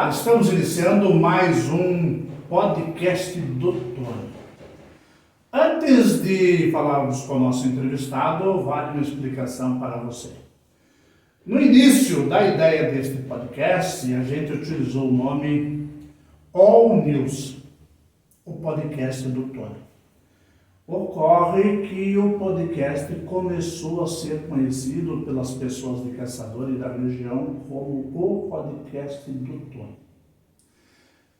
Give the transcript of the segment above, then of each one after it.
Olá, estamos iniciando mais um podcast do Tony. Antes de falarmos com o nosso entrevistado, vale uma explicação para você. No início da ideia deste podcast, a gente utilizou o nome All News, o podcast do Tony. Ocorre que o podcast começou a ser conhecido pelas pessoas de Caçador e da região como o podcast do Tony.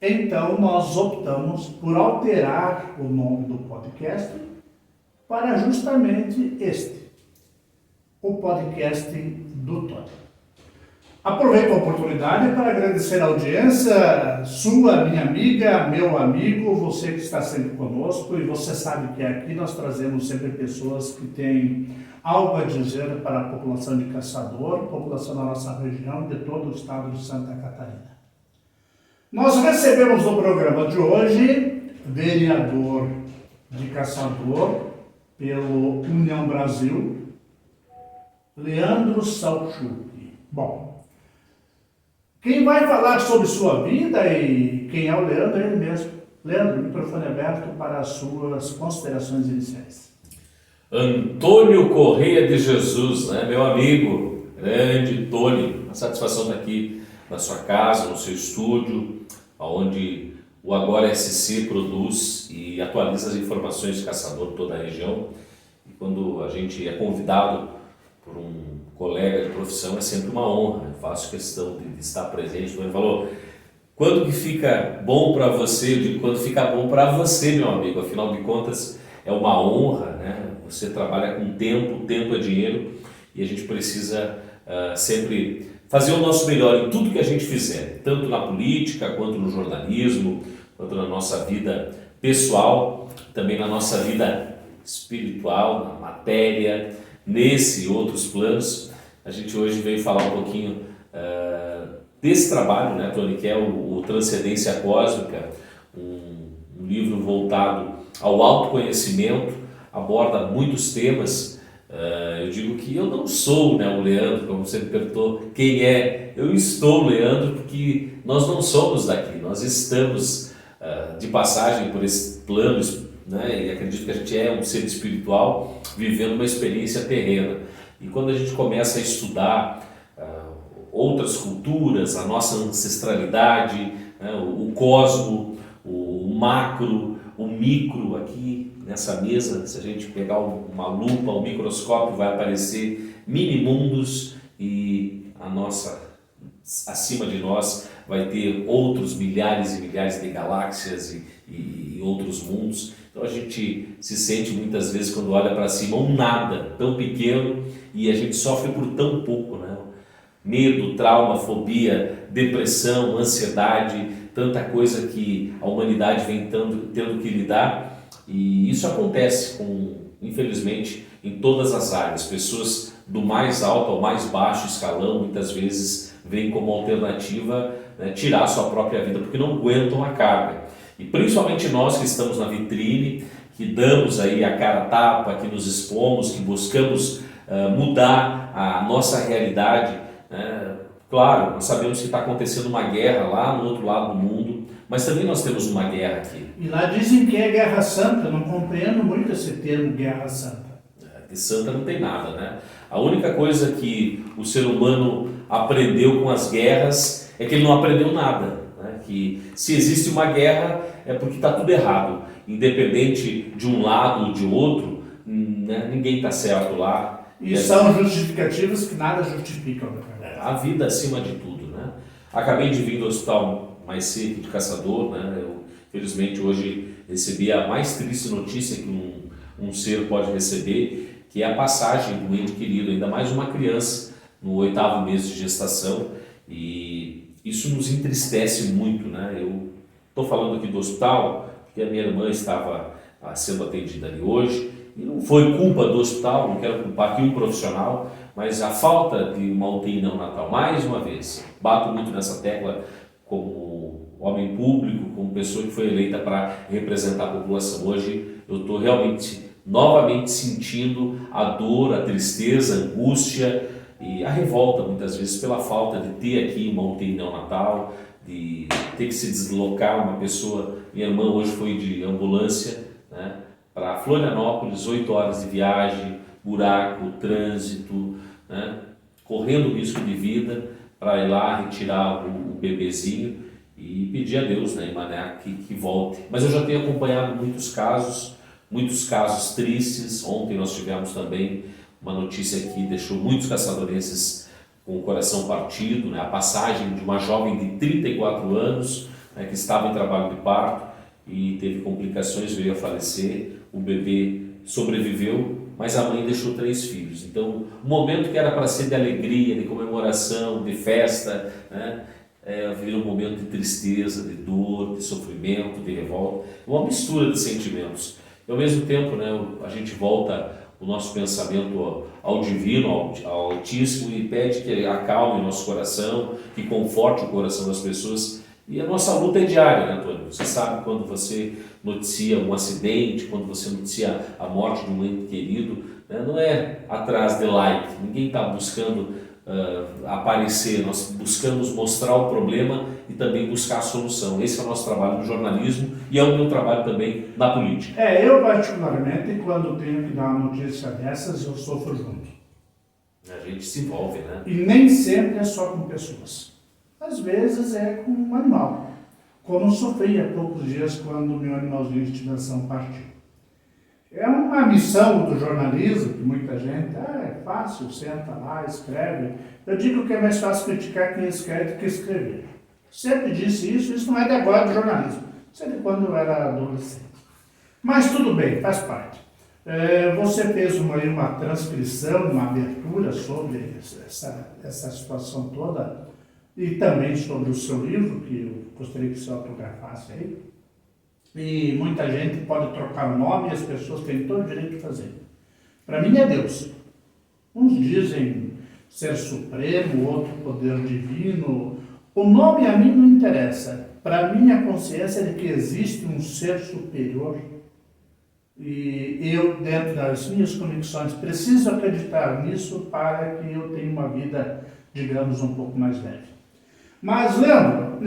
Então, nós optamos por alterar o nome do podcast para justamente este, o podcast do Tony. Aproveito a oportunidade para agradecer a audiência, sua, minha amiga, meu amigo, você que está sempre conosco, e você sabe que aqui nós trazemos sempre pessoas que têm algo a dizer para a população de Caçador, população da nossa região, de todo o estado de Santa Catarina. Nós recebemos no programa de hoje, vereador de Caçador, pelo União Brasil, Leandro Salchuk. Bom, quem vai falar sobre sua vida e quem é o Leandro é ele mesmo. Leandro, o microfone é aberto para as suas considerações iniciais. Antônio Correia de Jesus, né, meu amigo, grande Tony, uma satisfação estar aqui na sua casa, no seu estúdio, onde o Agora SC produz e atualiza as informações de Caçador de toda a região. E quando a gente é convidado por um colega de profissão, é sempre uma honra. Eu faço questão de estar presente. Ele falou, quando que fica bom para você? Eu digo, quando fica bom para você, meu amigo. Afinal de contas, é uma honra, né? Você trabalha com tempo, tempo é dinheiro, e a gente precisa sempre fazer o nosso melhor em tudo que a gente fizer, tanto na política, quanto no jornalismo, quanto na nossa vida pessoal, também na nossa vida espiritual, na matéria, nesse e outros planos. A gente hoje veio falar um pouquinho desse trabalho, né, Tony, que é o Transcendência Cósmica, um livro voltado ao autoconhecimento, aborda muitos temas. Eu digo que eu não sou, né, o Leandro, como você me perguntou, quem é? Eu estou o Leandro porque nós não somos daqui, nós estamos de passagem por esse plano, né, e acredito que a gente é um ser espiritual vivendo uma experiência terrena. E quando a gente começa a estudar outras culturas, a nossa ancestralidade, né, o cosmo, o macro, o micro aqui nessa mesa, se a gente pegar uma lupa, um microscópio, vai aparecer mini-mundos, e acima de nós vai ter outros milhares e milhares de galáxias e outros mundos. Então a gente se sente muitas vezes, quando olha para cima, um nada tão pequeno, e a gente sofre por tão pouco, né? Medo, trauma, fobia, depressão, ansiedade, tanta coisa que a humanidade vem tendo que lidar, e isso acontece infelizmente, em todas as áreas. Pessoas do mais alto ao mais baixo escalão, muitas vezes, veem como alternativa, né, tirar a sua própria vida, porque não aguentam a carga. E principalmente nós que estamos na vitrine, que damos aí a cara a tapa, que nos expomos, que buscamos mudar a nossa realidade. Claro, nós sabemos que está acontecendo uma guerra lá no outro lado do mundo, mas também nós temos uma guerra aqui. E lá dizem que é Guerra Santa, eu não compreendo muito esse termo Guerra Santa. De santa não tem nada, né? A única coisa que o ser humano aprendeu com as guerras é que ele não aprendeu nada, né? Que se existe uma guerra é porque está tudo errado, independente de um lado ou de outro, né? Ninguém está certo lá. E são justificativas que nada justificam. A vida acima de tudo, né? Acabei de vir do hospital mais cedo de Caçador, né? Eu, felizmente, hoje recebi a mais triste notícia que um ser pode receber, que é a passagem do ente querido, ainda mais uma criança, no 8º mês de gestação, e isso nos entristece muito, né? Eu estou falando aqui do hospital, porque a minha irmã estava sendo atendida ali hoje, e não foi culpa do hospital, não quero culpar aqui um profissional, mas a falta de uma UTI neonatal, mais uma vez, bato muito nessa tecla como homem público, como pessoa que foi eleita para representar a população. Hoje eu estou realmente, novamente sentindo a dor, a tristeza, a angústia e a revolta, muitas vezes, pela falta de ter aqui uma UTI neonatal, de ter que se deslocar uma pessoa. Minha irmã hoje foi de ambulância, né, para Florianópolis, 8 horas de viagem, buraco, trânsito, né, correndo risco de vida para ir lá retirar o bebezinho e pedir a Deus, né, Mané, que volte. Mas eu já tenho acompanhado muitos casos tristes. Ontem nós tivemos também uma notícia que deixou muitos caçadorenses com o coração partido, né, a passagem de uma jovem de 34 anos, né, que estava em trabalho de parto e teve complicações, veio a falecer. O bebê sobreviveu, mas a mãe deixou 3 filhos. Então, o momento que era para ser de alegria, de comemoração, de festa, né, virou um momento de tristeza, de dor, de sofrimento, de revolta, uma mistura de sentimentos. E ao mesmo tempo, né, a gente volta o nosso pensamento ao divino, ao Altíssimo, e pede que acalme o nosso coração, que conforte o coração das pessoas. E a nossa luta é diária, né, Antônio? Você sabe, quando você noticia um acidente, quando você noticia a morte de um ente querido, né, não é atrás de like, ninguém está buscando aparecer, nós buscamos mostrar o problema e também buscar a solução. Esse é o nosso trabalho no jornalismo e é o meu trabalho também na política. Eu particularmente, quando tenho que dar uma notícia dessas, eu sofro junto. A gente se envolve, né? E nem sempre é só com pessoas. Às vezes é com um animal. Como sofri há poucos dias quando meu animalzinho de estimação partiu. É uma missão do jornalismo, que muita gente, é fácil, senta lá, escreve. Eu digo que é mais fácil criticar quem escreve do que escrever. Sempre disse isso não é de agora do jornalismo, isso é de quando eu era adolescente. Mas tudo bem, faz parte. Você fez uma transcrição, uma abertura sobre essa situação toda e também sobre o seu livro, que eu gostaria que você autografasse aí. E muita gente pode trocar o nome e as pessoas têm todo o direito de fazer. Para mim é Deus. Uns dizem ser supremo, outro poder divino. O nome a mim não interessa. Para mim a consciência é de que existe um ser superior. E eu, dentro das minhas convicções, preciso acreditar nisso para que eu tenha uma vida, digamos, um pouco mais leve. Mas, Leandro,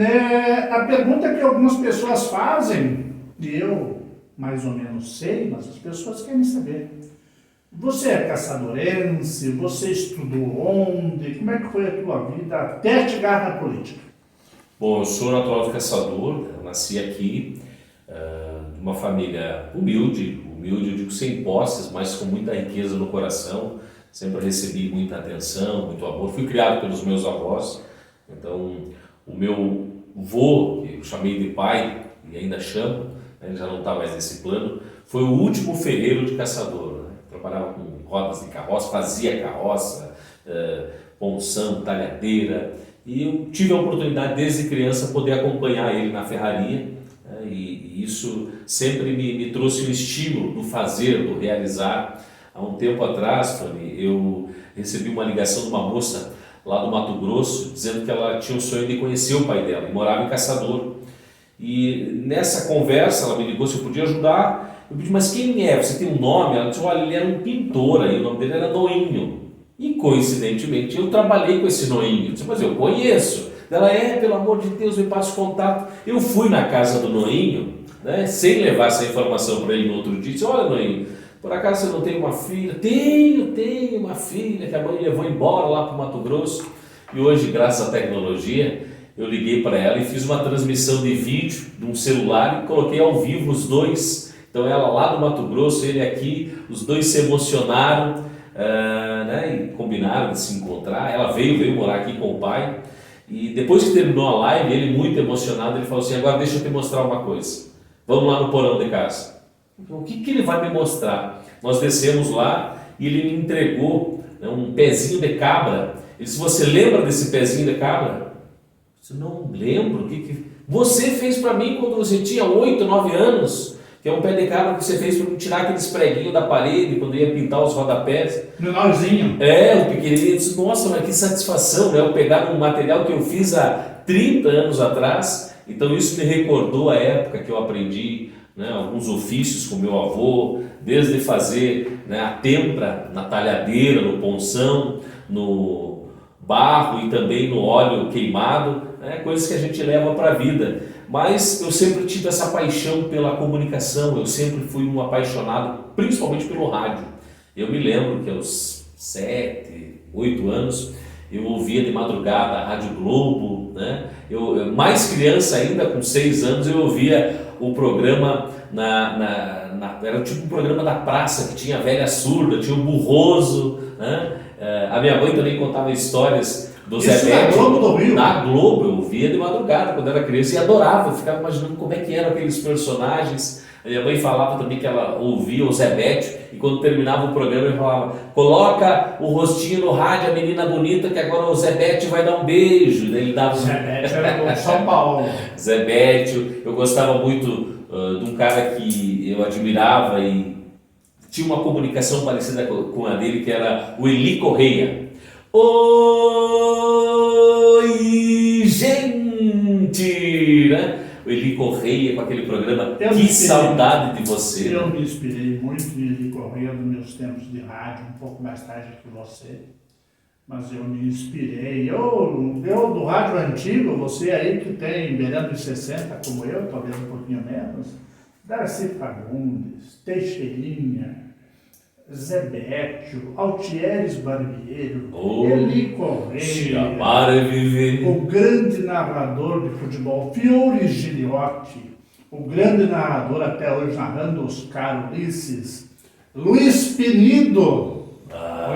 a pergunta que algumas pessoas fazem, e eu mais ou menos sei, mas as pessoas querem saber. Você é caçadorense? Você estudou onde? Como é que foi a tua vida até chegar na política? Bom, eu sou natural de Caçador, eu nasci aqui, de uma família humilde, eu digo sem posses, mas com muita riqueza no coração. Sempre recebi muita atenção, muito amor. Fui criado pelos meus avós, então o meu vô, que eu chamei de pai e ainda chamo, ele já não está mais nesse plano, foi o último ferreiro de Caçador, né? Trabalhava com rodas de carroça, fazia carroça, ponção, talhadeira, e eu tive a oportunidade desde criança poder acompanhar ele na ferraria, né? E isso sempre me trouxe um estímulo do fazer, do realizar. Há um tempo atrás, Tony, eu recebi uma ligação de uma moça lá do Mato Grosso, dizendo que ela tinha o sonho de conhecer o pai dela, e morava em Caçador. E nessa conversa ela me ligou se eu podia ajudar. Eu pedi, mas quem é? Você tem um nome? Ela disse, olha, ele era um pintor aí, o nome dele era Noinho. E coincidentemente eu trabalhei com esse Noinho. Eu disse, mas eu conheço. Ela, pelo amor de Deus, me passa o contato. Eu fui na casa do Noinho, né, sem levar essa informação para ele no outro dia. Disse, olha, Noinho, por acaso você não tem uma filha? Tenho uma filha que a mãe levou embora lá para o Mato Grosso. E hoje, graças à tecnologia, eu liguei para ela e fiz uma transmissão de vídeo de um celular e coloquei ao vivo os dois. Então ela lá do Mato Grosso, ele aqui, os dois se emocionaram, né, e combinaram de se encontrar. Ela veio morar aqui com o pai. E depois que terminou a live, ele muito emocionado, ele falou assim, agora deixa eu te mostrar uma coisa. Vamos lá no porão de casa. O que ele vai me mostrar? Nós descemos lá e ele me entregou, né, um pezinho de cabra. Ele disse, você lembra desse pezinho de cabra? Eu não lembro. O que você fez para mim quando você tinha 8, 9 anos? Que é um pé de cabra que você fez para me tirar aqueles preguinhos da parede quando ia pintar os rodapés. Menorzinho. O pequenininho. Eu disse, nossa, mas que satisfação, né? Eu pegar um material que eu fiz há 30 anos atrás. Então isso me recordou a época que eu aprendi, né, alguns ofícios com meu avô, desde fazer, né, a tempra na talhadeira, no ponção, no barro e também no óleo queimado, né? Coisas que a gente leva para a vida. Mas eu sempre tive essa paixão pela comunicação, eu sempre fui um apaixonado, principalmente pelo rádio. Eu me lembro que aos 7, 8 anos, eu ouvia de madrugada a Rádio Globo, né? Eu mais criança ainda, com 6 anos, eu ouvia o programa era tipo um programa da praça, que tinha a velha surda, tinha o burroso, né? A minha mãe também contava histórias do Zé Bétio. Globo do Rio? Na Globo, eu ouvia de madrugada quando era criança e adorava, eu ficava imaginando como é que eram aqueles personagens. A minha mãe falava também que ela ouvia o Zé Bétio e quando terminava o programa ele falava: coloca o rostinho no rádio, a menina bonita, que agora o Zé Bétio vai dar um beijo. Daí ele dava Zé Bétio era do São Paulo. Zé Bétio, eu gostava muito de um cara que eu admirava e tinha uma comunicação parecida com a dele, que era o Eli Correia. Oi, gente! Né? O Eli Correia com aquele programa Que Saudade de Você. Eu me inspirei muito em Eli Correia nos meus tempos de rádio, um pouco mais tarde que você. Mas eu me inspirei. Eu do rádio antigo, você aí que tem beirando de 60 como eu, talvez um pouquinho menos, Darcy Fagundes, Teixeirinha, Zé Bétio, Altieres Barbeiro, Eli Correia, o grande narrador de futebol, Fiore Giliotti, o grande narrador até hoje narrando Oscar Ulisses, Luiz Penido,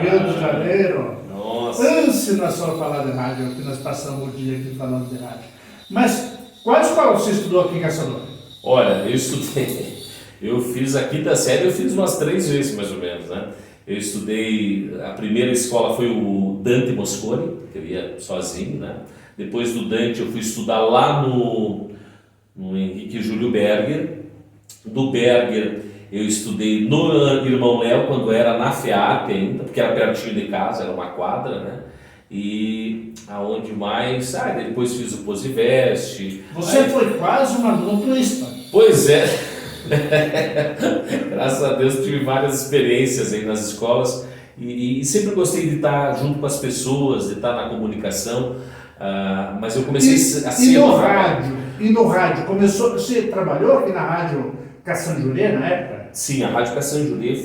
Rio de Janeiro. Nossa! Anse nós só falar de rádio, que nós passamos o dia aqui falando de rádio. Mas qual escola você estudou aqui em Caçador? Olha, eu estudei. Eu fiz a quinta série, eu fiz umas 3 vezes mais ou menos, né? Eu estudei, a primeira escola foi o Dante Mosconi, que eu ia sozinho, né? Depois do Dante eu fui estudar lá no Henrique Júlio Berger. Do Berger eu estudei no Irmão Léo, quando era na FEARP ainda, porque era pertinho de casa, era uma quadra, né? E aonde mais? Depois fiz o Posiveste. Você foi quase um aluno turista. Pois é. Graças a Deus tive várias experiências aí nas escolas e sempre gostei de estar junto com as pessoas, de estar na comunicação, mas eu comecei a ser... E no rádio, você trabalhou aqui na rádio Caçanjurê na época? Sim, a rádio Caçanjurê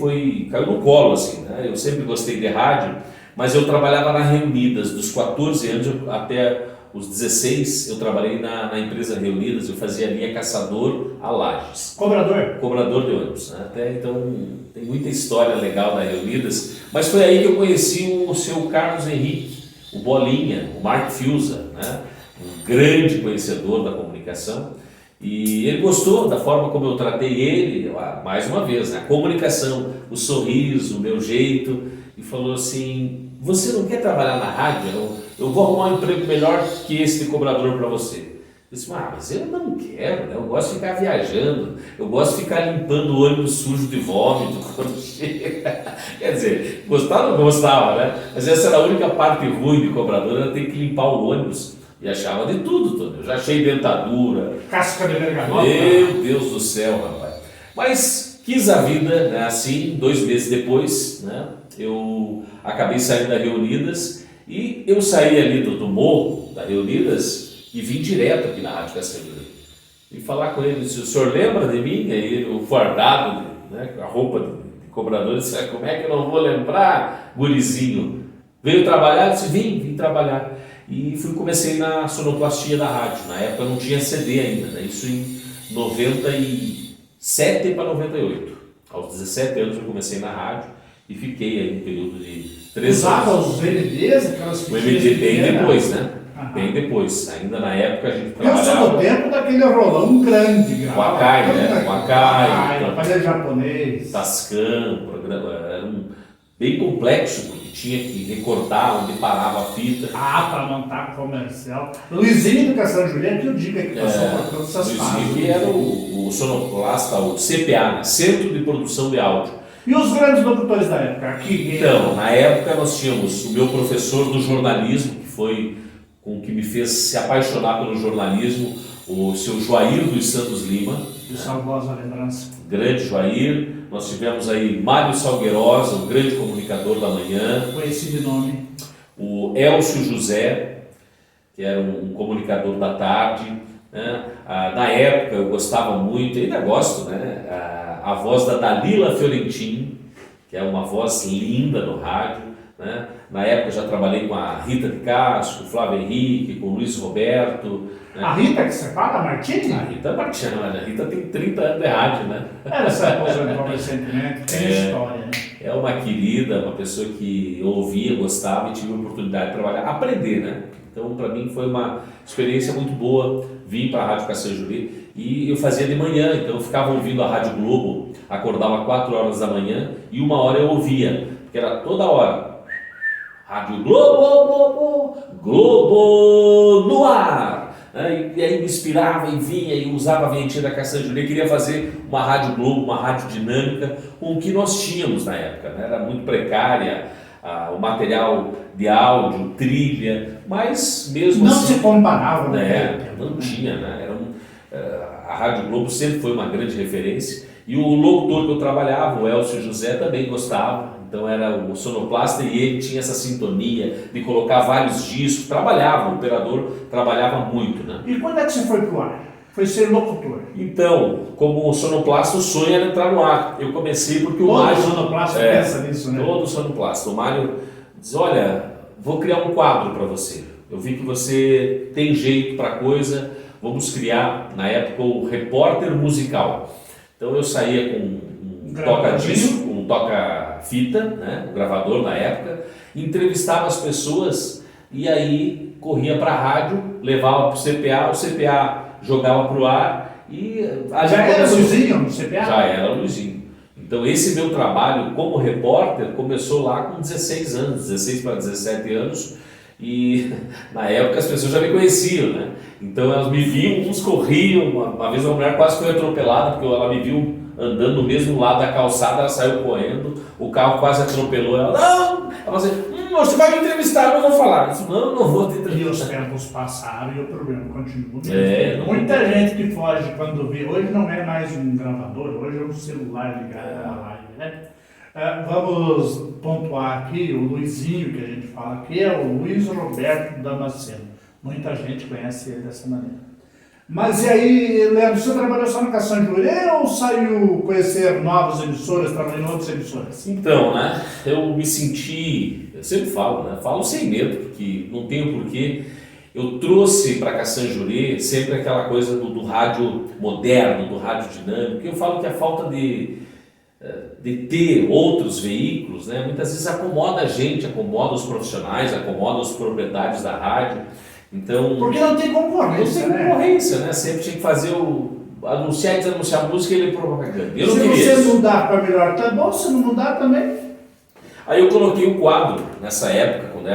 caiu no colo, assim, né? Eu sempre gostei de rádio, mas eu trabalhava na Reunidas, dos 14 anos até os 16, eu trabalhei na empresa Reunidas, eu fazia a linha Caçador a Lages. Cobrador de ônibus, né? Até então tem muita história legal na Reunidas, mas foi aí que eu conheci o seu Carlos Henrique, o Bolinha, o Mark Fiuza, né? Um grande conhecedor da comunicação, e ele gostou da forma como eu tratei ele, mais uma vez, né? A comunicação, o sorriso, o meu jeito, e falou assim: você não quer trabalhar na rádio? Eu vou arrumar um emprego melhor que esse de cobrador para você. Eu disse: mas eu não quero, né? Eu gosto de ficar viajando, eu gosto de ficar limpando o ônibus sujo de vômito quando chega. Quer dizer, gostava ou não gostava, né? Mas essa era a única parte ruim de cobrador, era ter que limpar o ônibus. E achava de tudo. Eu já achei dentadura. Casca de bergamota. Meu Deus do céu, rapaz. Mas quis a vida, né? Assim, 2 meses depois, né? Eu acabei saindo da Reunidas. E eu saí ali do morro da Reunidas e vim direto aqui na Rádio Caçanjurê. E falar com ele, disse: o senhor lembra de mim? Aí ele, o fardado, né, com a roupa de cobrador, disse: como é que eu não vou lembrar, gurizinho? Veio trabalhar? Eu disse: vim trabalhar. E comecei na sonoplastia da rádio. Na época não tinha CD ainda, né? Isso em 97 para 98. Aos 17 anos eu comecei na rádio e fiquei aí um período de 3 anos. Usava os VMDs, aquelas o VMD bem depois, né? Bem depois. Ainda na época a gente trabalhava... Eu sou do tempo daquele rolão grande. Com a Kai, né? Com a Kai. Aparelho japonês. Tascam, era bem complexo, porque tinha que recortar onde parava a fita. Para montar comercial. Luizinho do Caçanjurê, que eu digo que passou por todas essas fases. Luizinho que era o sonoplasta, o CPA, né? Centro de Produção de Áudio. E os grandes locutores da época? Aqui, então, na época nós tínhamos o meu professor do jornalismo, que foi com que me fez se apaixonar pelo jornalismo, o seu Joair dos Santos Lima. De saudosa lembrança. Grande Joair. Nós tivemos aí Mário Salgueirosa, um grande comunicador da manhã. Conheci de nome. O Elcio José. que era um comunicador da tarde, né? Na época eu gostava muito, ainda gosto, né? A voz da Dalila Fiorentin, que é uma voz linda no rádio, né? Na época eu já trabalhei com a Rita de Castro, com o Flávio Henrique, com o Luiz Roberto. Né? A Rita que você fala, a Martini? A Rita Martini, a Rita tem 30 anos de rádio, né? Ela se aposentou recentemente, tem história, né? É uma querida, uma pessoa que eu ouvia, gostava e tive a oportunidade de trabalhar, aprender, né? Então, para mim foi uma experiência muito boa vir para a Rádio Caçanjuri e eu fazia de manhã, então eu ficava ouvindo a Rádio Globo, acordava 4 horas da manhã e 1 hora eu ouvia, porque era toda hora. Rádio Globo, Globo no ar. E aí me inspirava e vinha e usava a vinhetinha da Caçanjuri. Queria fazer uma Rádio Globo, uma rádio dinâmica com o que nós tínhamos na época, né? Era muito precária, o material de áudio, trilha, mas mesmo não assim... se comparava, né? Não tinha, né? A Rádio Globo sempre foi uma grande referência e o locutor que eu trabalhava, o Elcio José, também gostava. Então era o sonoplasta e ele tinha essa sintonia de colocar vários discos, trabalhava, o operador trabalhava muito, né? E quando é que você foi pro ar? Foi ser locutor? Então, como sonoplasta, o sonho era entrar no ar. Eu comecei porque o Mário... Todo sonoplasta pensa nisso, né? Todo sonoplasta. O Mário diz, olha, vou criar um quadro para você. Eu vi que você tem jeito para coisa, vamos criar, na época, o repórter musical. Então eu saía com um toca-disco, um toca-fita, né, um gravador na época, entrevistava as pessoas e aí corria para a rádio, levava para o CPA jogava para o ar e... Já era Luizinho no CPA? Já era Luizinho. Então esse meu trabalho como repórter começou lá com 16 anos, 16 para 17 anos, e na época as pessoas já me conheciam, né? Então elas me viam, uns corriam, uma vez uma mulher quase foi atropelada, porque ela me viu andando no mesmo lado da calçada, ela saiu correndo, o carro quase atropelou ela, não! Ela falou assim, você vai me entrevistar, eu não vou falar. Eu disse, não vou te entrevistar. E os tempos passaram e o problema continua. Muita gente que foge quando vê, hoje não é mais um gravador, hoje é um celular ligado na live, né? Vamos pontuar aqui, o Luizinho que a gente fala aqui é o Luiz Roberto Damasceno. Muita gente conhece ele dessa maneira. Mas e aí, Leandro, você trabalhou só na Caçanjuri ou saiu conhecer novas emissoras, trabalhou em outras emissoras? Então, né, eu me senti, eu sempre falo, né, falo sem medo, porque não tenho porquê. Eu trouxe para Caçanjuri sempre aquela coisa do rádio moderno, do rádio dinâmico. Eu falo que a falta de ter outros veículos, né, muitas vezes acomoda a gente, acomoda os profissionais, acomoda os proprietários da rádio. Então, porque não tem concorrência, né? Sempre tinha que fazer anunciar e desanunciar música e ele propaganda. Eu não queria se você isso. mudar para melhor, tá bom, se não mudar também. Aí eu coloquei um quadro, nessa época, quando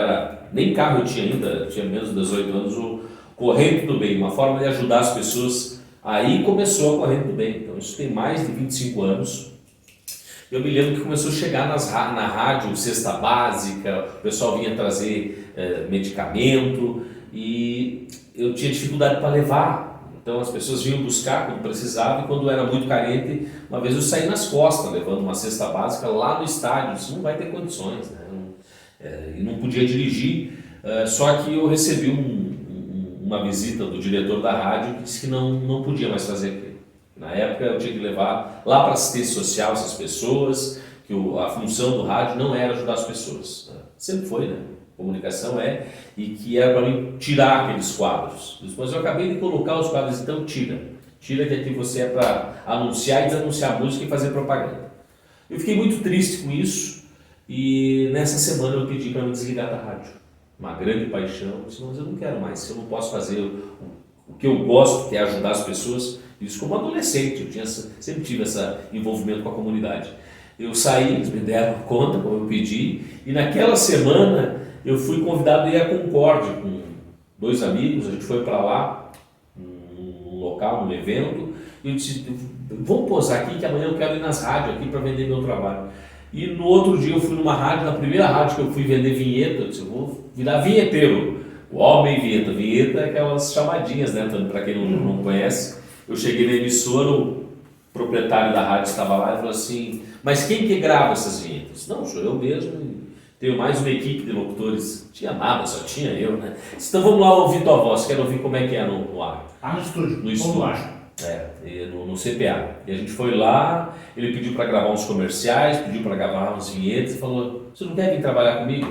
nem carro eu tinha ainda, tinha menos de 18 anos, o Corrente do Bem, uma forma de ajudar as pessoas. Aí começou a Corrente do Bem, então isso tem mais de 25 anos. Eu me lembro que começou a chegar na rádio, cesta básica, o pessoal vinha trazer medicamento, e eu tinha dificuldade para levar, então as pessoas vinham buscar quando precisava e quando era muito carente, uma vez eu saí nas costas levando uma cesta básica lá no estádio, isso não vai ter condições, né? E não podia dirigir, só que eu recebi uma visita do diretor da rádio que disse que não podia mais fazer aquilo. Na época eu tinha que levar lá para a assistência social essas pessoas, que a função do rádio não era ajudar as pessoas, né? Sempre foi, né? Comunicação e que era para mim tirar aqueles quadros. Mas eu acabei de colocar os quadros, então tira que aqui você é para anunciar e desanunciar música e fazer propaganda. Eu fiquei muito triste com isso e nessa semana eu pedi para me desligar da rádio. Uma grande paixão, eu disse, mas eu não quero mais, se eu não posso fazer o que eu gosto, que é ajudar as pessoas, isso como adolescente, eu sempre tive esse envolvimento com a comunidade. Eu saí, eles me deram conta, como eu pedi, e naquela semana eu fui convidado a ir à Concórdia com 2 amigos, a gente foi para lá, num local, num evento, e eu disse, vamos posar aqui que amanhã eu quero ir nas rádios aqui para vender meu trabalho. E no outro dia eu fui numa rádio, na primeira rádio que eu fui vender vinheta, eu disse, eu vou virar vinheteiro, o homem vinheta. Vinheta é aquelas chamadinhas, né, para quem não conhece. Eu cheguei na emissora, o proprietário da rádio estava lá e falou assim, mas quem que grava essas vinhetas? Não, sou eu mesmo. tenho mais uma equipe de locutores. Tinha nada, só tinha eu, né? Então vamos lá ouvir tua voz, quero ouvir como é que é no ar. No estúdio. No estúdio. No CPA. E a gente foi lá, ele pediu para gravar uns comerciais, pediu para gravar uns vinhetes e falou, você não quer vir trabalhar comigo?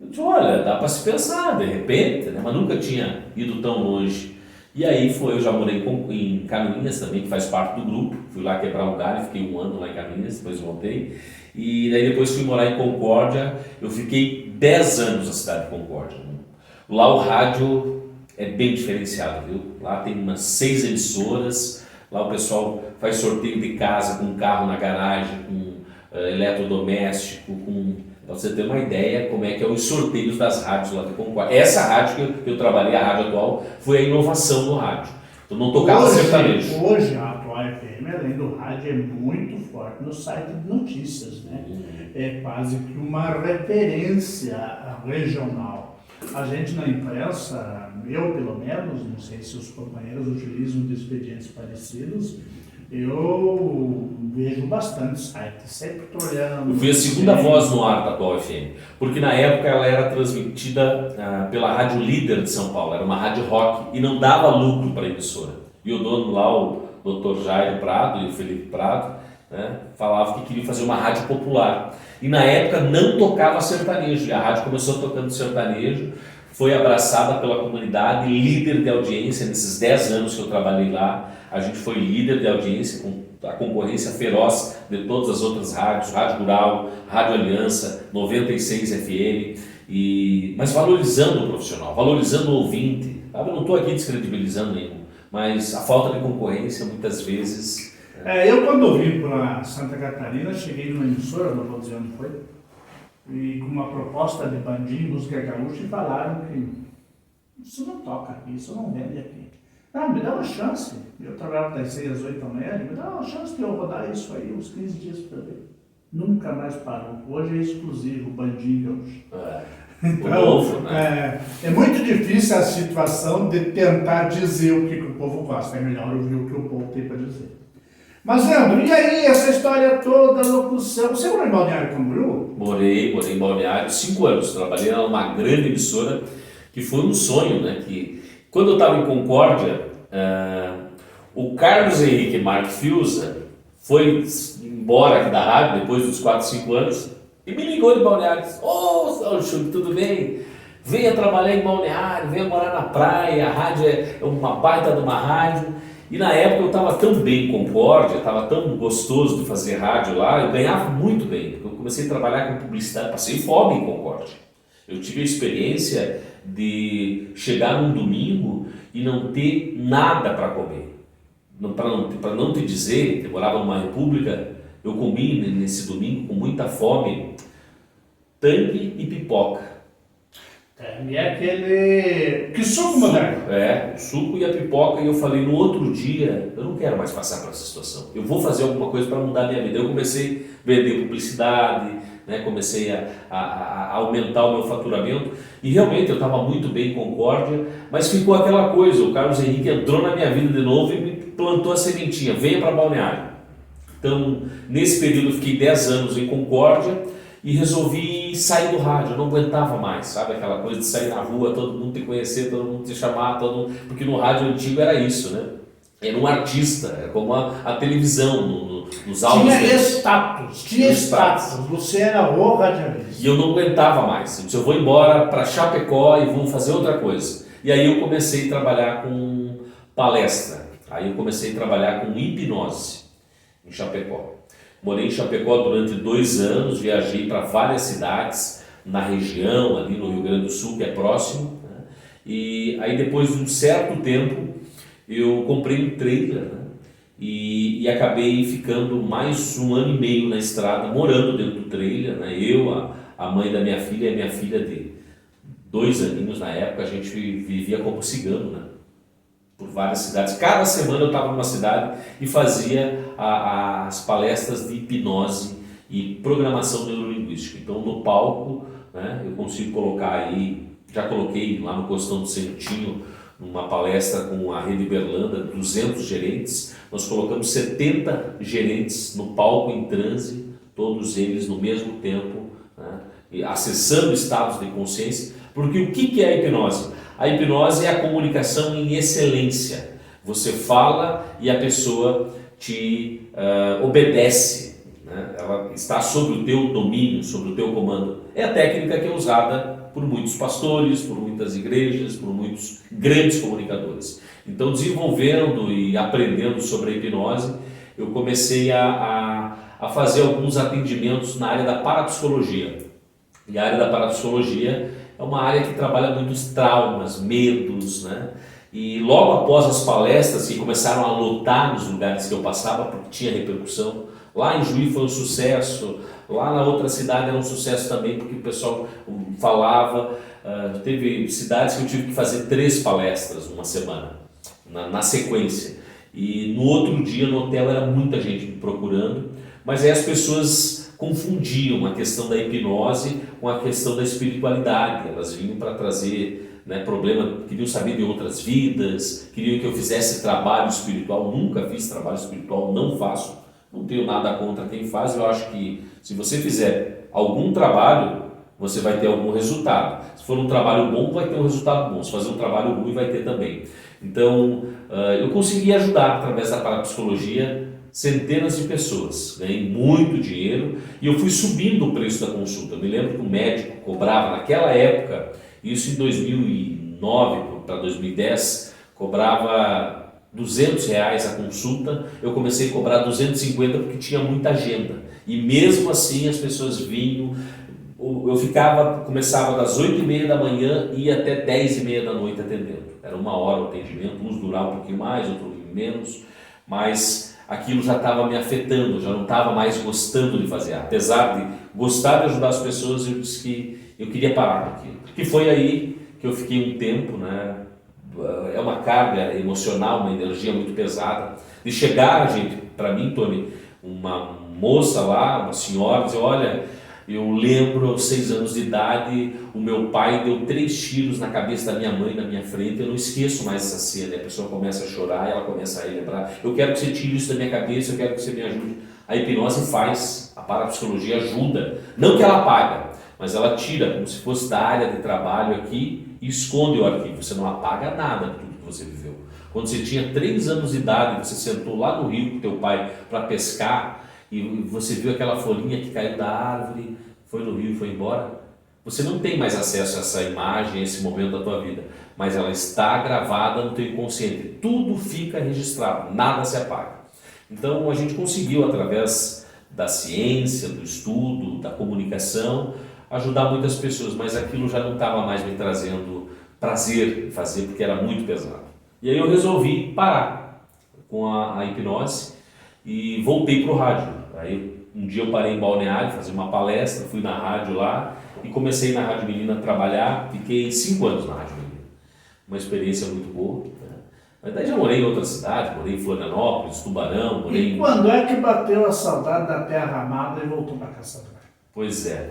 Eu disse, olha, dá para se pensar, de repente, né? Mas nunca tinha ido tão longe. E aí eu já morei em Canoinhas também, que faz parte do grupo, fui lá quebrar um galho, fiquei 1 ano lá em Canoinhas, depois voltei. E daí depois fui morar em Concórdia, eu fiquei 10 anos na cidade de Concórdia. Lá o rádio é bem diferenciado, viu? Lá tem umas 6 emissoras, lá o pessoal faz sorteio de casa com carro na garagem, com eletrodoméstico, pra você ter uma ideia como é que é os sorteios das rádios lá de Concórdia. Essa rádio que eu trabalhei, a rádio atual, foi a inovação no rádio. Eu não tocava sertanejo. Hoje a atual FM, além do rádio, é muito forte no site de notícias, né? É quase que uma referência regional. A gente na imprensa, eu pelo menos, não sei se os companheiros utilizam de expedientes parecidos, eu vejo bastante sites, sempre estou olhando. Eu fui a segunda voz no ar da Atual FM, porque na época ela era transmitida pela Rádio Líder de São Paulo, era uma rádio rock e não dava lucro para a emissora. E o dono lá, o Dr. Jairo Prado e o Felipe Prado, né, falavam que queriam fazer uma rádio popular. E na época não tocava sertanejo, e a rádio começou tocando sertanejo, foi abraçada pela comunidade, líder de audiência nesses 10 anos que eu trabalhei lá. A gente foi líder de audiência com a concorrência feroz de todas as outras rádios, Rádio Rural, Rádio Aliança, 96 FM, mas valorizando o profissional, valorizando o ouvinte. Eu não estou aqui descredibilizando nenhum, mas a falta de concorrência muitas vezes... eu quando vim para Santa Catarina, cheguei numa emissora, não vou dizer onde foi, e com uma proposta de bandinho, música gaúcha, e falaram que isso não toca aqui, isso não vende aqui. Ah, me dá uma chance. Eu trabalhava das 6 às 8 da manhã, me dá uma chance de eu rodar isso aí uns 15 dias para ver. Nunca mais parou. Hoje é exclusivo, bandinho gaúcho. Então, é muito difícil a situação de tentar dizer o que o povo gosta. É melhor ouvir o que o povo tem para dizer. Mas, Leandro, e aí essa história toda, locução? Você morou em Balneário Camboriú? Morei em Balneário 5 anos. Trabalhei numa grande emissora que foi um sonho, né? Que quando eu estava em Concórdia, o Carlos Henrique Marques Fiuza foi embora aqui da rádio depois dos 4, 5 anos e me ligou de Balneário. Ô, Chuck, tudo bem? Venha trabalhar em Balneário, venha morar na praia, a rádio é uma baita de uma rádio. E na época eu estava tão bem em Concórdia, estava tão gostoso de fazer rádio lá, eu ganhava muito bem. Eu comecei a trabalhar com publicidade, passei fome em Concórdia. Eu tive a experiência de chegar num domingo e não ter nada para comer. Para não te dizer, que eu morava numa república, eu comi nesse domingo com muita fome, tangue e pipoca. E é aquele... Que suco, moderno? O suco e a pipoca, e eu falei, no outro dia, eu não quero mais passar por essa situação. Eu vou fazer alguma coisa para mudar a minha vida. Eu comecei a vender publicidade, né? Comecei a aumentar o meu faturamento, e realmente eu estava muito bem em Concórdia, mas ficou aquela coisa, o Carlos Henrique entrou na minha vida de novo e me plantou a sementinha, venha para Balneário. Então, nesse período eu fiquei 10 anos em Concórdia, e resolvi sair do rádio, eu não aguentava mais, sabe? Aquela coisa de sair na rua, todo mundo te conhecer, todo mundo te chamar, porque no rádio antigo era isso, né? Era um artista, era como a televisão, nos áudios. Tinha status. Você era o radialista. E eu não aguentava mais, eu disse, eu vou embora para Chapecó e vou fazer outra coisa. E aí eu comecei a trabalhar com palestra, aí eu comecei a trabalhar com hipnose em Chapecó. Morei em Chapecó durante 2 anos, viajei para várias cidades na região, ali no Rio Grande do Sul, que é próximo, né? E aí depois de um certo tempo eu comprei um trailer, né? E acabei ficando mais 1 ano e meio na estrada, morando dentro do trailer, né? Eu, a mãe da minha filha e a minha filha de 2 aninhos na época, a gente vivia como cigano, né? Por várias cidades. Cada semana eu estava numa cidade e fazia as palestras de hipnose e programação neurolinguística. Então, no palco, né, eu consigo colocar aí, já coloquei lá no Costão do Centinho, numa palestra com a Rede Berlanda, 200 gerentes, nós colocamos 70 gerentes no palco em transe, todos eles no mesmo tempo, né? E acessando estados de consciência, porque o que é a hipnose? A hipnose é a comunicação em excelência. Você fala e a pessoa te obedece, né? Ela está sob o teu domínio, sob o teu comando. É a técnica que é usada por muitos pastores, por muitas igrejas, por muitos grandes comunicadores. Então, desenvolvendo e aprendendo sobre a hipnose, eu comecei a fazer alguns atendimentos na área da parapsicologia. E a área da parapsicologia é uma área que trabalha muitos traumas, medos, né? E logo após as palestras que começaram a lotar nos lugares que eu passava, porque tinha repercussão, lá em Juí foi um sucesso, lá na outra cidade era um sucesso também, porque o pessoal falava, teve cidades que eu tive que fazer 3 palestras numa semana, na sequência. E no outro dia no hotel era muita gente me procurando, mas aí as pessoas confundiam a questão da hipnose com a questão da espiritualidade. Elas vinham para trazer, né, problema, queriam saber de outras vidas, queriam que eu fizesse trabalho espiritual. Nunca fiz trabalho espiritual, não faço, não tenho nada contra quem faz. Eu acho que se você fizer algum trabalho, você vai ter algum resultado. Se for um trabalho bom, vai ter um resultado bom. Se fazer um trabalho ruim, vai ter também. Então, eu consegui ajudar através da parapsicologia centenas de pessoas, ganhei muito dinheiro e eu fui subindo o preço da consulta. Eu me lembro que o médico cobrava naquela época, isso em 2009 para 2010, cobrava R$200 a consulta. Eu comecei a cobrar 250 porque tinha muita agenda, e mesmo assim as pessoas vinham. Eu começava das 8h30 da manhã e ia até 10h30 da noite atendendo. Era 1 hora o atendimento, uns duravam um pouquinho mais, outros menos, mas aquilo já estava me afetando, já não estava mais gostando de fazer. Apesar de gostar de ajudar as pessoas, eu disse que eu queria parar com aquilo. Que foi aí que eu fiquei um tempo, né? É uma carga emocional, uma energia muito pesada. De chegar, gente, para mim, Tony, uma moça lá, uma senhora, dizer, olha, eu lembro aos 6 anos de idade, o meu pai deu 3 tiros na cabeça da minha mãe na minha frente, eu não esqueço mais essa cena. A pessoa começa a chorar e ela começa a lembrar, eu quero que você tire isso da minha cabeça, eu quero que você me ajude. A hipnose faz, a parapsicologia ajuda, não que ela apaga, mas ela tira, como se fosse da área de trabalho aqui, e esconde o arquivo. Você não apaga nada de tudo que você viveu. Quando você tinha 3 anos de idade, você sentou lá no rio com teu pai para pescar, e você viu aquela folhinha que caiu da árvore, foi no rio e foi embora, você não tem mais acesso a essa imagem, a esse momento da tua vida, mas ela está gravada no teu inconsciente, tudo fica registrado, nada se apaga. Então a gente conseguiu, através da ciência, do estudo, da comunicação, ajudar muitas pessoas, mas aquilo já não estava mais me trazendo prazer em fazer, porque era muito pesado. E aí eu resolvi parar com a hipnose e voltei para o rádio. Aí um dia eu parei em Balneário, fazer uma palestra, fui na rádio lá e comecei na Rádio Menina a trabalhar. Fiquei 5 anos na Rádio Menina, uma experiência muito boa, né? Mas daí já morei em outras cidades, morei em Florianópolis, Tubarão, morei E quando é que bateu a saudade da Terra Amada e voltou para Caçador? Pois é,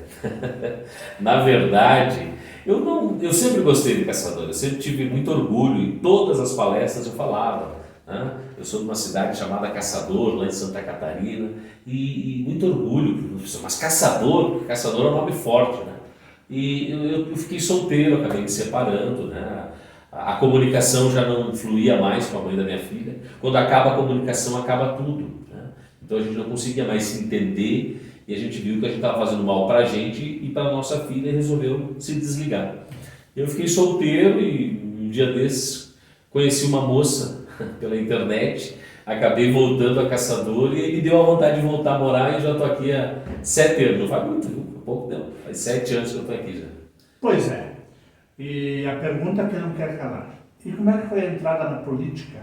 na verdade, eu sempre gostei de Caçador, eu sempre tive muito orgulho, em todas as palestras eu falava, né? Eu sou de uma cidade chamada Caçador, lá em Santa Catarina, e muito orgulho, mas Caçador é um nome forte, né? E eu fiquei solteiro, acabei me separando, né? A comunicação já não fluía mais com a mãe da minha filha. Quando acaba a comunicação, acaba tudo, né? Então a gente não conseguia mais se entender, e a gente viu que a gente estava fazendo mal para a gente e para a nossa filha, e resolveu se desligar. Eu fiquei solteiro e um dia desses conheci uma moça pela internet, acabei voltando a Caçador e me deu a vontade de voltar a morar, e já estou aqui há 7 anos, não faz muito, viu? Pouco tempo, faz 7 anos que eu estou aqui já. Pois é, e a pergunta que não quer calar, e como é que foi a entrada na política?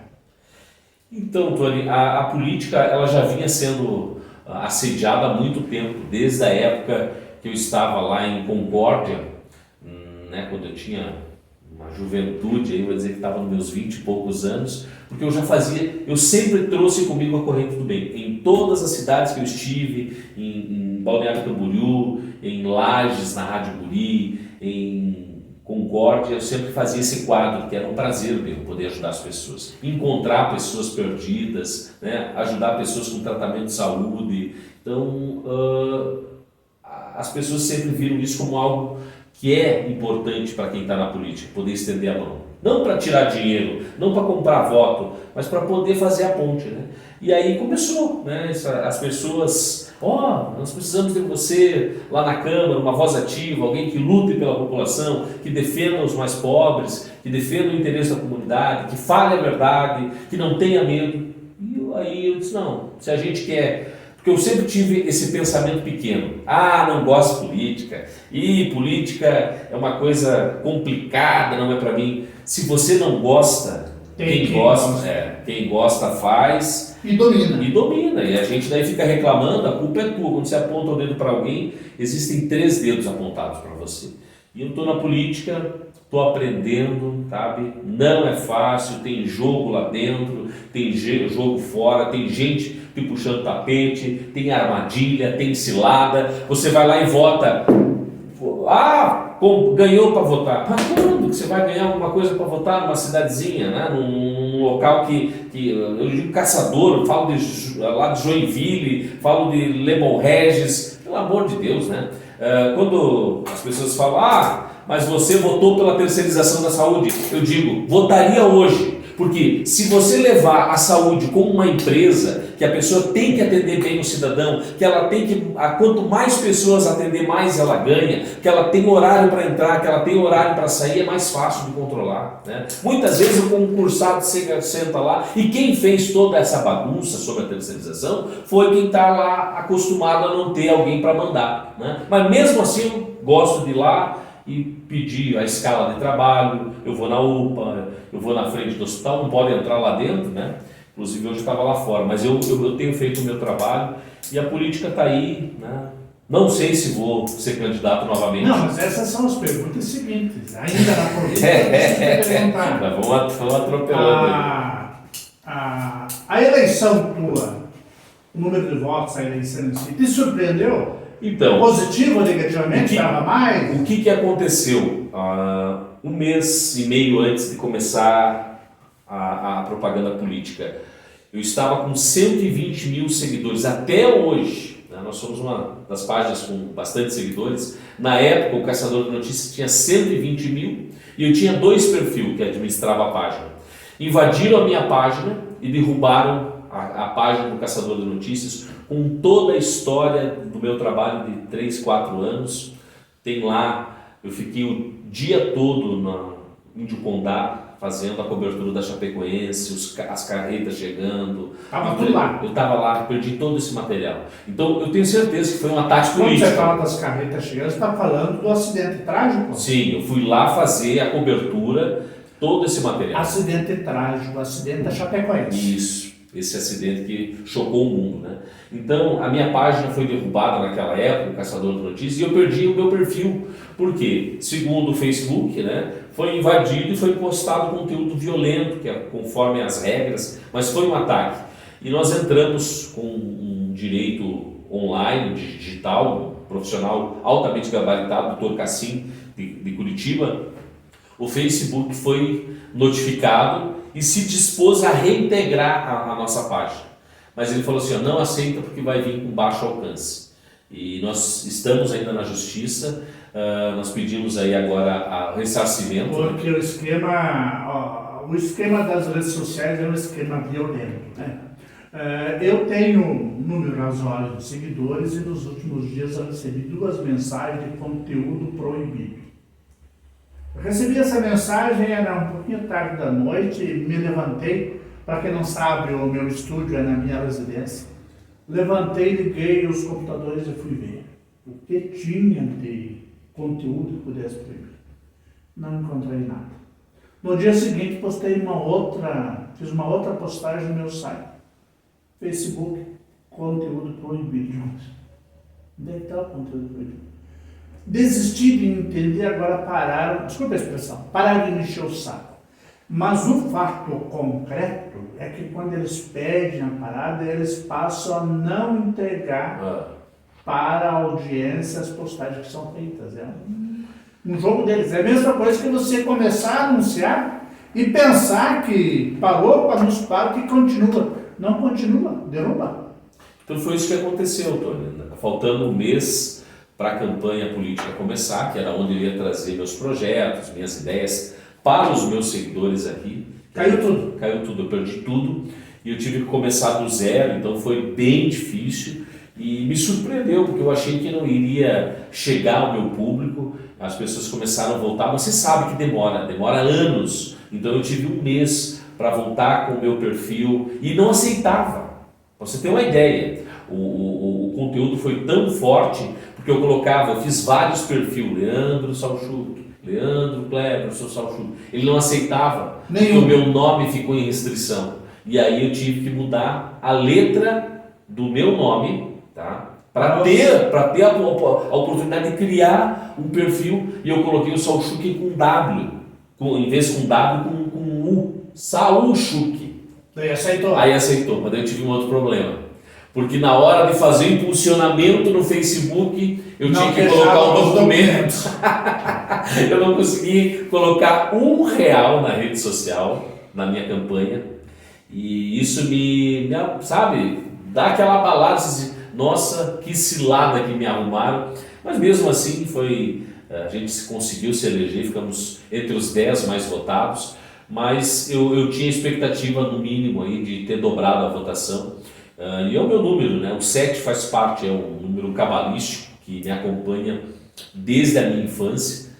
Então, Tony, a política ela já vinha sendo assediada há muito tempo, desde a época que eu estava lá em Concórdia, né, quando eu tinha uma juventude, aí eu vou dizer que estava nos meus 20 e poucos anos, porque eu sempre trouxe comigo a corrente do bem. Em todas as cidades que eu estive, em Balneário Camboriú, em Lages, na Rádio Guri, em Concórdia, eu sempre fazia esse quadro, que era um prazer mesmo poder ajudar as pessoas. Encontrar pessoas perdidas, né? Ajudar pessoas com tratamento de saúde. Então, as pessoas sempre viram isso como algo que é importante para quem está na política, poder estender a mão. Não para tirar dinheiro, não para comprar voto, mas para poder fazer a ponte, né? E aí começou, né? As pessoas, nós precisamos de você lá na Câmara, uma voz ativa, alguém que lute pela população, que defenda os mais pobres, que defenda o interesse da comunidade, que fale a verdade, que não tenha medo. E aí eu disse, não, se a gente quer... Porque eu sempre tive esse pensamento pequeno. Não gosto de política. Política é uma coisa complicada, não é para mim. Se você não gosta, quem gosta faz. E domina. E domina. E a gente daí fica reclamando, a culpa é tua. Quando você aponta o dedo para alguém, existem 3 dedos apontados para você. E eu estou na política, estou aprendendo, sabe? Não é fácil, tem jogo lá dentro, tem jogo fora, tem gente te puxando tapete, tem armadilha, tem cilada. Você vai lá e vota. Ganhou para votar. Mas quando que você vai ganhar alguma coisa para votar numa cidadezinha, né? Num local que eu digo caçador, eu falo lá de Joinville, falo de Lebon Regis, pelo amor de Deus, né? Quando as pessoas falam, mas você votou pela terceirização da saúde, eu digo, votaria hoje, porque se você levar a saúde como uma empresa, que a pessoa tem que atender bem o cidadão, que ela tem que, quanto mais pessoas atender, mais ela ganha, que ela tem horário para entrar, que ela tem horário para sair, é mais fácil de controlar, né? Muitas vezes o concursado senta lá e quem fez toda essa bagunça sobre a terceirização foi quem está lá acostumado a não ter alguém para mandar, né? Mas mesmo assim eu gosto de ir lá e pedir a escala de trabalho, eu vou na UPA, eu vou na frente do hospital, não pode entrar lá dentro, né? Inclusive hoje eu estava lá fora, mas eu tenho feito o meu trabalho e a política está aí, né? Não sei se vou ser candidato novamente. Não, mas essas são as perguntas seguintes. Ainda na pergunta, vamos atropelando. A eleição tua, o número de votos, a eleição em si, te surpreendeu? Então, positivo ou negativamente? Estava mais? O que aconteceu? 1 mês e meio antes de começar a propaganda política, eu estava com 120 mil seguidores até hoje. Né? Nós somos uma das páginas com bastante seguidores. Na época, o Caçador de Notícias tinha 120 mil e eu tinha 2 perfis que administrava a página. Invadiram a minha página e derrubaram a página do Caçador de Notícias com toda a história do meu trabalho de 3, 4 anos. Tem lá, eu fiquei o dia todo na Índio Condá fazendo a cobertura da Chapecoense, as carretas chegando. Estava tudo lá. Eu estava lá, perdi todo esse material. Então eu tenho certeza que foi um ataque político. Quando você fala das carretas chegando, você está falando do acidente trágico? Sim, eu fui lá fazer a cobertura, todo esse material. Acidente trágico, acidente da Chapecoense. Isso. Esse acidente que chocou o mundo, né? Então, a minha página foi derrubada naquela época, o Caçador de Notícias, e eu perdi o meu perfil. Por quê? Segundo o Facebook, né, foi invadido e foi postado conteúdo violento, que é conforme as regras, mas foi um ataque. E nós entramos com um direito online, digital, um profissional altamente gabaritado, o Dr. Cassim, de Curitiba. O Facebook foi notificado e se dispôs a reintegrar a nossa página. Mas ele falou assim, não aceita porque vai vir com baixo alcance. E nós estamos ainda na justiça, nós pedimos aí agora o ressarcimento. Porque o esquema das redes sociais é um esquema violento, né? Eu tenho um número razoável de seguidores e nos últimos dias eu recebi 2 mensagens de conteúdo proibido. Eu recebi essa mensagem, era um pouquinho tarde da noite, me levantei. Para quem não sabe, o meu estúdio é na minha residência. Levantei, liguei os computadores e fui ver o que tinha de conteúdo que pudesse proibir. Não encontrei nada. No dia seguinte, fiz uma outra postagem no meu site. Facebook, conteúdo proibido. Onde é que está o conteúdo proibido? Desisti de entender, agora pararam, desculpa a expressão, pararam de me encher o saco. Mas o fato concreto é que quando eles pedem a parada, eles passam a não entregar para a audiência as postagens que são feitas. É um jogo deles. É a mesma coisa que você começar a anunciar e pensar que parou, o anúncio para, que continua. Não continua, derruba. Então foi isso que aconteceu, Tony. Faltando 1 mês para a campanha política começar, que era onde eu ia trazer meus projetos, minhas ideias para os meus seguidores aqui. Caiu tudo. Caiu tudo, eu perdi tudo e eu tive que começar do zero, então foi bem difícil e me surpreendeu, porque eu achei que não iria chegar ao meu público, as pessoas começaram a voltar, mas você sabe que demora anos, então eu tive um mês para voltar com o meu perfil e não aceitava. Pra você ter uma ideia, o conteúdo foi tão forte, porque eu fiz vários perfis, Leandro Salchuk, Leandro Kleber, sou Salchuk, ele não aceitava, porque o meu nome ficou em restrição, e aí eu tive que mudar a letra do meu nome, tá? Para ter a oportunidade de criar um perfil, e eu coloquei o Salchuk com W, em vez com W, com U, Salchuk. Aí aceitou, mas daí eu tive um outro problema. Porque na hora de fazer o impulsionamento no Facebook, eu tinha que colocar um documento. Eu não consegui colocar R$1 na rede social, na minha campanha. E isso sabe, dá aquela balada, nossa, que cilada que me arrumaram. Mas mesmo assim, a gente conseguiu se eleger, ficamos entre os 10 mais votados. Mas eu tinha expectativa, no mínimo, aí, de ter dobrado a votação. E é o meu número, né? O 7 faz parte, é um número cabalístico que me acompanha desde a minha infância.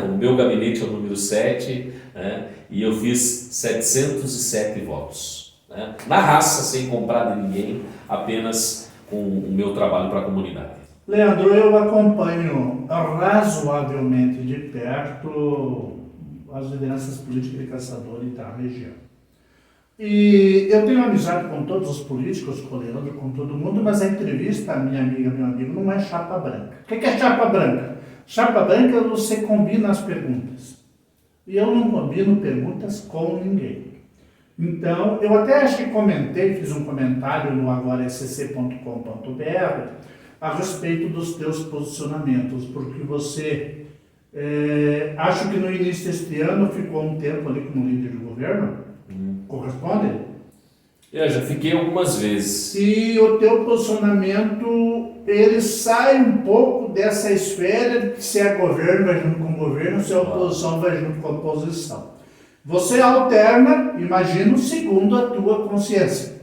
O meu gabinete é o número 7, né? E eu fiz 707 votos, né? Na raça, sem comprar de ninguém, apenas com o meu trabalho para a comunidade. Leandro, eu acompanho razoavelmente de perto as lideranças políticas de Caçadores da região. E eu tenho amizade com todos os políticos, com o Leandro, com todo mundo, mas a entrevista, minha amiga, meu amigo, não é chapa branca. O que é chapa branca? Chapa branca você combina as perguntas. E eu não combino perguntas com ninguém. Então, eu até acho que fiz um comentário no agoraSCC.com.br a respeito dos teus posicionamentos, porque você... acho que no início deste ano ficou um tempo ali como líder de governo. Corresponde? Eu já fiquei algumas vezes. E o teu posicionamento, ele sai um pouco dessa esfera de que se é governo vai junto com o governo, se é oposição vai junto com a oposição. Você alterna, imagino, segundo a tua consciência.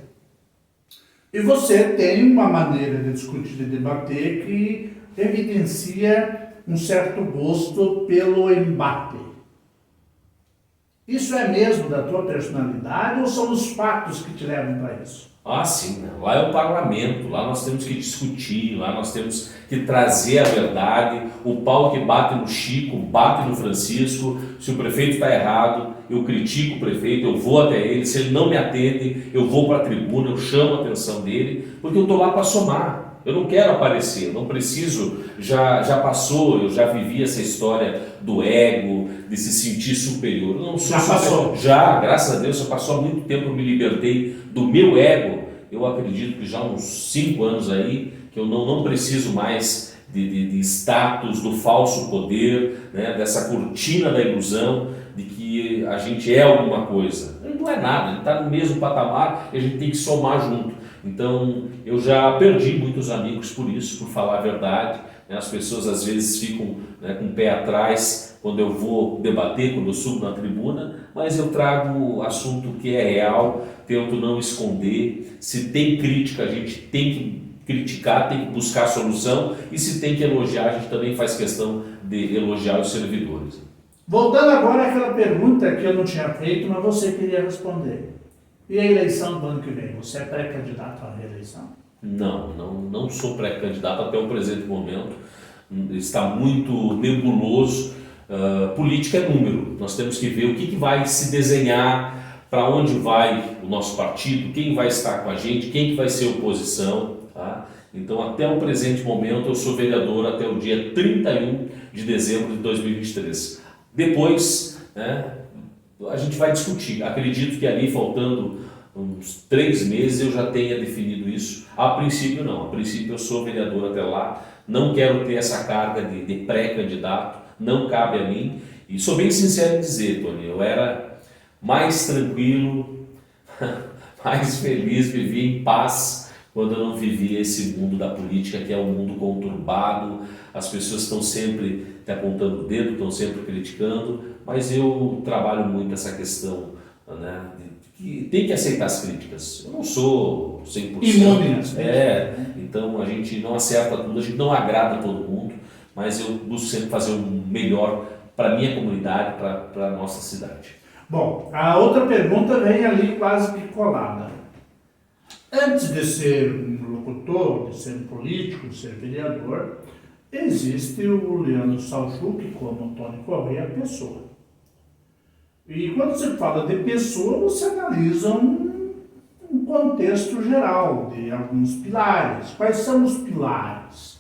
E você tem uma maneira de discutir e debater que evidencia um certo gosto pelo embate. Isso é mesmo da tua personalidade ou são os fatos que te levam para isso? Ah, sim. Lá é o parlamento, lá nós temos que discutir, lá nós temos que trazer a verdade. O pau que bate no Chico, bate no Francisco. Se o prefeito está errado, eu critico o prefeito, eu vou até ele. Se ele não me atende, eu vou para a tribuna, eu chamo a atenção dele, porque eu estou lá para somar. Eu não quero aparecer, eu não preciso, já passou, eu já vivi essa história do ego, de se sentir superior. Eu não sou passou? Já, graças a Deus, já passou há muito tempo, eu me libertei do meu ego. Eu acredito que já há uns 5 anos aí, que eu não preciso mais de status, do falso poder, né, dessa cortina da ilusão de que a gente é alguma coisa. Ele não é nada, ele está no mesmo patamar e a gente tem que somar junto. Então, eu já perdi muitos amigos por isso, por falar a verdade. As pessoas às vezes ficam, né, com o pé atrás quando eu vou debater, quando eu subo na tribuna, mas eu trago assunto que é real, tento não esconder. Se tem crítica, a gente tem que criticar, tem que buscar solução, e se tem que elogiar, a gente também faz questão de elogiar os servidores. Voltando agora àquela pergunta que eu não tinha feito, mas você queria responder. E a eleição do ano que vem? Você é pré-candidato à reeleição? Não sou pré-candidato até o presente momento. Está muito nebuloso. Política é número. Nós temos que ver o que vai se desenhar, para onde vai o nosso partido, quem vai estar com a gente, quem que vai ser oposição. Tá? Então, até o presente momento, eu sou vereador até o dia 31 de dezembro de 2023. Depois, né, a gente vai discutir. Acredito que ali, faltando uns 3 meses, eu já tenha definido isso. A princípio, não. A princípio, eu sou vereador até lá. Não quero ter essa carga de pré-candidato. Não cabe a mim. E sou bem sincero em dizer, Tony, eu era mais tranquilo, mais feliz, vivia em paz quando eu não vivia esse mundo da política, que é um mundo conturbado, as pessoas estão sempre te apontando o dedo, estão sempre criticando, mas eu trabalho muito essa questão, né, que tem que aceitar as críticas. Eu não sou 100%. Imune. Então a gente não acerta tudo, a gente não agrada todo mundo, mas eu busco sempre fazer o melhor para a minha comunidade, para a nossa cidade. Bom, a outra pergunta vem ali quase que colada. Antes de ser um locutor, de ser um político, de ser vereador, existe o Leandro Salchuk, como o Tony Corrêa, pessoa. E quando você fala de pessoa, você analisa um contexto geral de alguns pilares. Quais são os pilares?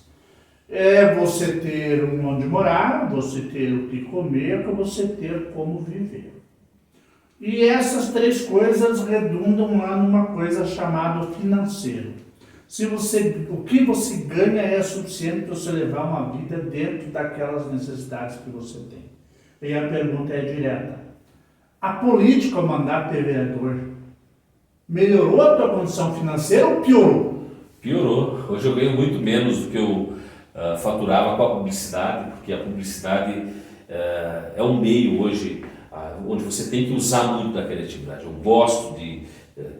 É você ter onde morar, você ter o que comer, você ter como viver. E essas três coisas redundam lá numa coisa chamada financeiro. O que você ganha é suficiente para você levar uma vida dentro daquelas necessidades que você tem. E a pergunta é direta. A política, o mandato de vereador, melhorou a tua condição financeira ou piorou? Piorou. Hoje eu ganho muito menos do que eu faturava com a publicidade, porque a publicidade é um meio hoje onde você tem que usar muito da criatividade. Eu gosto de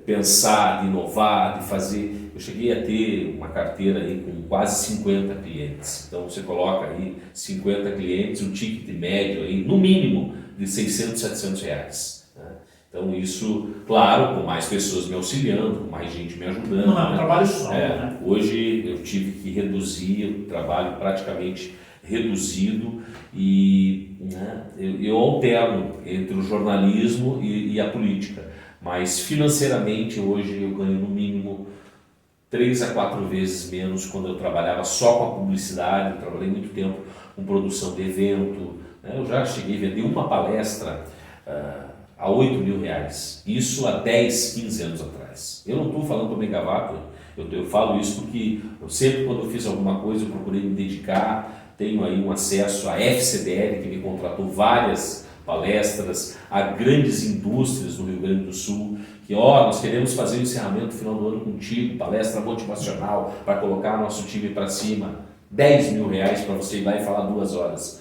pensar, de inovar, de fazer. Eu cheguei a ter uma carteira aí com quase 50 clientes. Então você coloca aí 50 clientes, um ticket médio aí, no mínimo, de 600, 700 reais. Né? Então isso, claro, com mais pessoas me auxiliando, com mais gente me ajudando. Não é um trabalho só, né? Hoje eu tive que reduzir, o trabalho praticamente reduzido e né, eu alterno entre o jornalismo e a política, mas financeiramente hoje eu ganho no mínimo 3 a 4 vezes menos quando eu trabalhava só com a publicidade. Eu trabalhei muito tempo com produção de evento, né? Eu já cheguei a vender uma palestra a 8 mil reais, isso há 10, 15 anos atrás. Eu não estou falando para o Megavato, eu falo isso porque eu sempre quando eu fiz alguma coisa eu procurei me dedicar. Tenho aí um acesso à FCDL, que me contratou várias palestras, a grandes indústrias do Rio Grande do Sul, que nós queremos fazer o encerramento no final do ano contigo, palestra motivacional para colocar nosso time para cima, 10 mil reais para você ir lá e falar 2 horas.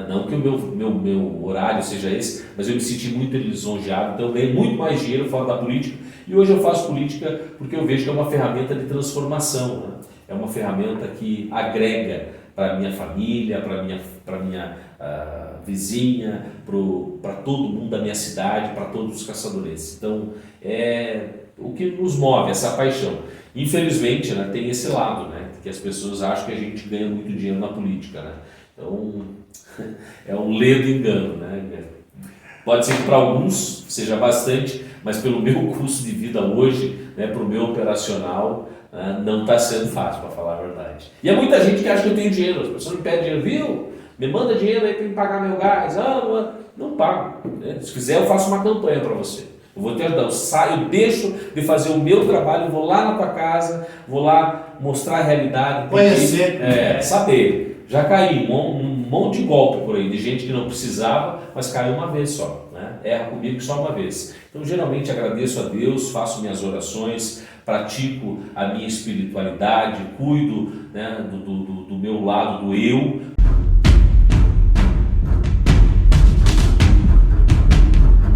Não que o meu horário seja esse, mas eu me senti muito lisonjeado, então eu ganhei muito mais dinheiro fora da política e hoje eu faço política porque eu vejo que é uma ferramenta de transformação, né? É uma ferramenta que agrega para a minha família, para minha vizinha, para todo mundo da minha cidade, para todos os caçadores. Então, é o que nos move, essa paixão. Infelizmente, né, tem esse lado, né, que as pessoas acham que a gente ganha muito dinheiro na política. Né? Então, é um ledo engano. Né? Pode ser que para alguns seja bastante, mas pelo meu custo de vida hoje, né, para o meu operacional, não está sendo fácil, para falar a verdade. E há muita gente que acha que eu tenho dinheiro, as pessoas me pedem dinheiro, viu? Me manda dinheiro aí para me pagar meu gás. Não pago. Né? Se quiser, eu faço uma campanha para você. Eu vou te ajudar. Eu deixo de fazer o meu trabalho, vou lá na tua casa, vou lá mostrar a realidade. Conhecer. Saber. Já caí um monte de golpe por aí, de gente que não precisava, mas caiu uma vez só. Né? Erra comigo só uma vez. Então, geralmente, agradeço a Deus, faço minhas orações, pratico a minha espiritualidade, cuido, né, do meu lado, do eu,